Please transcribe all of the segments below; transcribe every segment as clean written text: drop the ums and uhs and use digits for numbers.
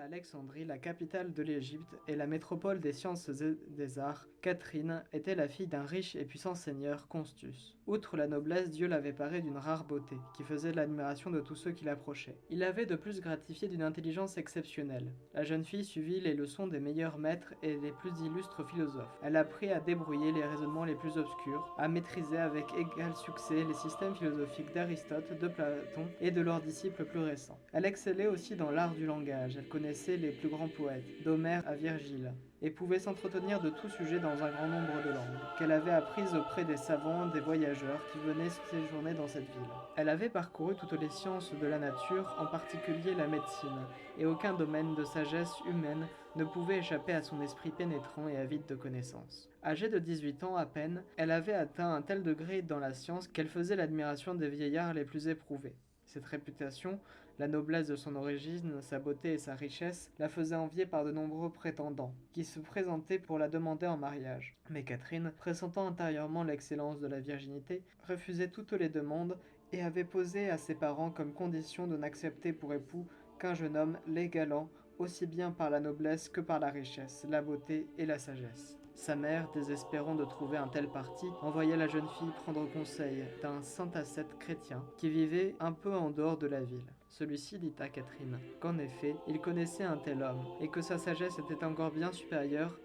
à Alexandrie, la capitale de l'Égypte et la métropole des sciences et des arts, Catherine était la fille d'un riche et puissant seigneur, Constus. Outre la noblesse, Dieu l'avait parée d'une rare beauté, qui faisait l'admiration de tous ceux qui l'approchaient. Il l'avait de plus gratifiée d'une intelligence exceptionnelle. La jeune fille suivit les leçons des meilleurs maîtres et des plus illustres philosophes. Elle apprit à débrouiller les raisonnements les plus obscurs, à maîtriser avec égal succès les systèmes philosophiques d'Aristote, de Platon et de leurs disciples plus récents. Elle excellait aussi dans l'art du langage, elle connaissait les plus grands poètes, d'Homère à Virgile, et pouvait s'entretenir de tout sujet dans un grand nombre de langues, qu'elle avait apprises auprès des savants, des voyageurs qui venaient séjourner dans cette ville. Elle avait parcouru toutes les sciences de la nature, en particulier la médecine, et aucun domaine de sagesse humaine ne pouvait échapper à son esprit pénétrant et avide de connaissances. Âgée de 18 ans à peine, elle avait atteint un tel degré dans la science qu'elle faisait l'admiration des vieillards les plus éprouvés. Cette réputation, la noblesse de son origine, sa beauté et sa richesse la faisaient envier par de nombreux prétendants, qui se présentaient pour la demander en mariage. Mais Catherine, pressentant intérieurement l'excellence de la virginité, refusait toutes les demandes et avait posé à ses parents comme condition de n'accepter pour époux qu'un jeune homme l'égalant aussi bien par la noblesse que par la richesse, la beauté et la sagesse. Sa mère, désespérant de trouver un tel parti, envoya la jeune fille prendre conseil d'un saint ascète chrétien qui vivait un peu en dehors de la ville. Celui-ci dit à Catherine qu'en effet, il connaissait un tel homme, et que sa sagesse était encore bien supérieure,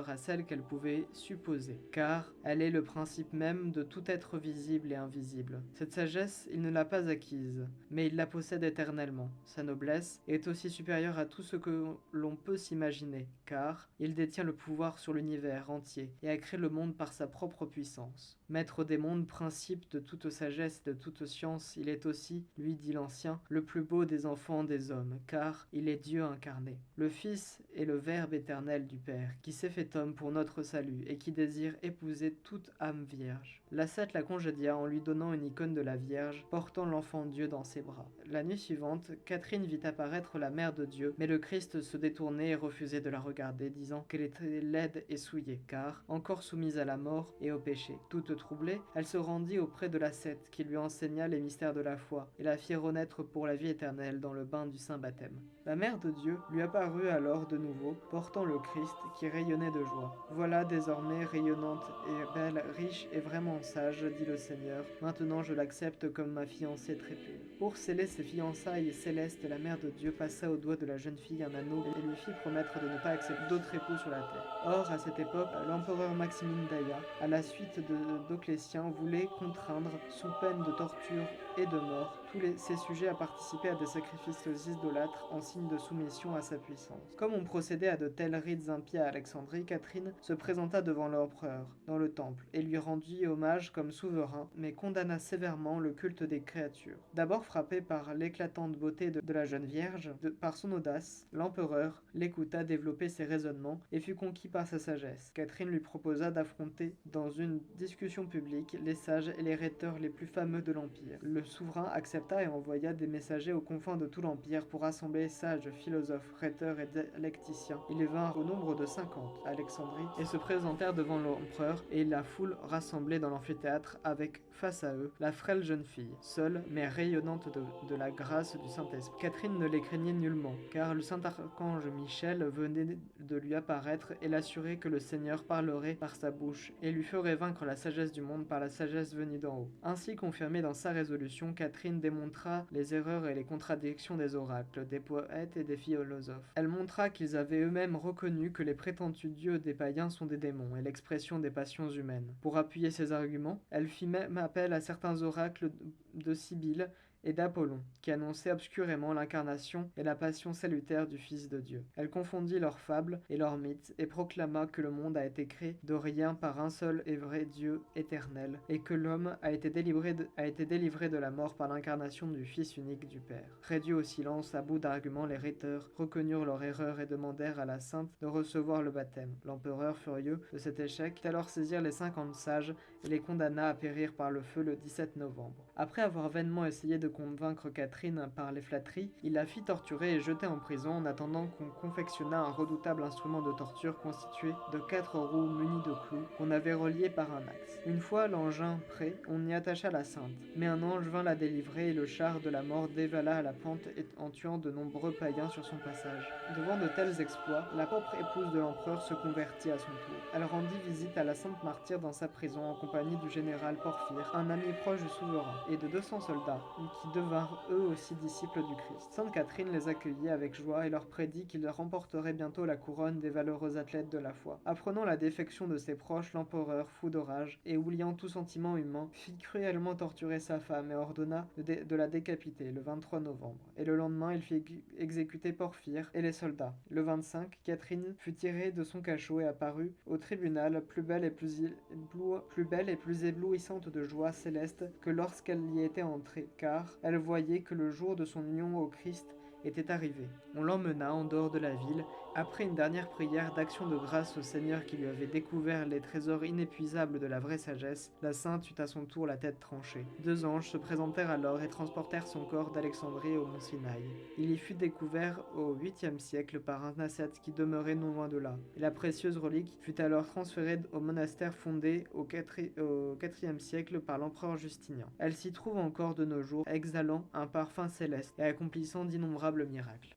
à celle qu'elle pouvait supposer, car elle est le principe même de tout être visible et invisible. Cette sagesse, il ne l'a pas acquise, mais il la possède éternellement. Sa noblesse est aussi supérieure à tout ce que l'on peut s'imaginer, car il détient le pouvoir sur l'univers entier et a créé le monde par sa propre puissance. Maître des mondes, principe de toute sagesse et de toute science, il est aussi, lui dit l'ancien, le plus beau des enfants des hommes, car il est Dieu incarné. Le Fils est le Verbe éternel du Père, qui s'est fait homme pour notre salut et qui désire épouser toute âme vierge. L'ascète la congédia en lui donnant une icône de la Vierge, portant l'enfant Dieu dans ses bras. La nuit suivante, Catherine vit apparaître la mère de Dieu, mais le Christ se détournait et refusait de la regarder, disant qu'elle était laide et souillée, car encore soumise à la mort et au péché. Toute troublée, elle se rendit auprès de l'ascète, qui lui enseigna les mystères de la foi, et la fit renaître pour la vie éternelle dans le bain du saint baptême. La mère de Dieu lui apparut alors de nouveau, portant le Christ, qui rayonnait de joie. Voilà désormais rayonnante et belle, riche et vraiment sage, dit le Seigneur. Maintenant je l'accepte comme ma fiancée très pure. Pour sceller ses fiançailles célestes, la mère de Dieu passa au doigt de la jeune fille un anneau et lui fit promettre de ne pas accepter d'autre époux sur la terre. Or, à cette époque, l'empereur Maximine d'Aïa, à la suite de Dioclétien, voulait contraindre, sous peine de torture et de mort, ses sujets à participer à des sacrifices idolâtres en signe de soumission à sa puissance. Comme on procédait à de tels rites impies à Alexandrie, Catherine se présenta devant l'empereur, dans le temple, et lui rendit hommage comme souverain, mais condamna sévèrement le culte des créatures. D'abord frappé par l'éclatante beauté de la jeune Vierge, par son audace, l'empereur l'écouta développer ses raisonnements et fut conquis par sa sagesse. Catherine lui proposa d'affronter dans une discussion publique les sages et les rhéteurs les plus fameux de l'Empire. Le souverain accepta et envoya des messagers aux confins de tout l'Empire pour rassembler sages, philosophes, rhéteurs et dialecticiens. Ils vinrent au nombre de 50 à Alexandrie et se présentèrent devant l'empereur et la foule rassemblée dans l'amphithéâtre avec, face à eux, la frêle jeune fille, seule mais rayonnante de la grâce du Saint-Esprit. Catherine ne les craignait nullement, car le Saint-Archange Michel venait de lui apparaître et l'assurer que le Seigneur parlerait par sa bouche et lui ferait vaincre la sagesse du monde par la sagesse venue d'en haut. Ainsi confirmée dans sa résolution, Catherine démontra les erreurs et les contradictions des oracles, des poètes et des philosophes. Elle montra qu'ils avaient eux-mêmes reconnu que les prétendus dieux des païens sont des démons et l'expression des passions humaines. Pour appuyer ses arguments, elle fit même appel à certains oracles de Sibylle et d'Apollon, qui annonçaient obscurément l'incarnation et la passion salutaire du Fils de Dieu. Elle confondit leurs fables et leurs mythes, et proclama que le monde a été créé de rien par un seul et vrai Dieu éternel, et que l'homme a été délivré de la mort par l'incarnation du Fils unique du Père. Réduits au silence, à bout d'arguments, les rhéteurs reconnurent leur erreur et demandèrent à la sainte de recevoir le baptême. L'empereur, furieux de cet échec, fit alors saisir les 50 sages et les condamna à périr par le feu le 17 novembre. Après avoir vainement essayé de convaincre Catherine par les flatteries, il la fit torturer et jeter en prison en attendant qu'on confectionnât un redoutable instrument de torture constitué de 4 roues munies de clous qu'on avait reliées par un axe. Une fois l'engin prêt, on y attacha la sainte, mais un ange vint la délivrer et le char de la mort dévala à la pente en tuant de nombreux païens sur son passage. Devant de tels exploits, la propre épouse de l'empereur se convertit à son tour. Elle rendit visite à la sainte martyre dans sa prison en compagnie du général Porphyre, un ami proche du souverain, et de 200 soldats, qui devinrent eux aussi disciples du Christ. Sainte Catherine les accueillit avec joie et leur prédit qu'ils remporteraient bientôt la couronne des valeureux athlètes de la foi. Apprenant la défection de ses proches, l'empereur, fou de rage, et oubliant tout sentiment humain, fit cruellement torturer sa femme et ordonna de la décapiter le 23 novembre. Et le lendemain, il fit exécuter Porphyre et les soldats. Le 25, Catherine fut tirée de son cachot et apparut au tribunal plus belle et plus éblouissante de joie céleste que lorsqu'elle y était entrée, car elle voyait que le jour de son union au Christ était arrivé. On l'emmena en dehors de la ville, après une dernière prière d'action de grâce au Seigneur qui lui avait découvert les trésors inépuisables de la vraie sagesse. La sainte eut à son tour la tête tranchée. 2 anges se présentèrent alors et transportèrent son corps d'Alexandrie au mont Sinaï. Il y fut découvert au 8e siècle par un ascète qui demeurait non loin de là, et la précieuse relique fut alors transférée au monastère fondé au 4e siècle par l'empereur Justinien. Elle s'y trouve encore de nos jours, exhalant un parfum céleste et accomplissant d'innombrables miracles.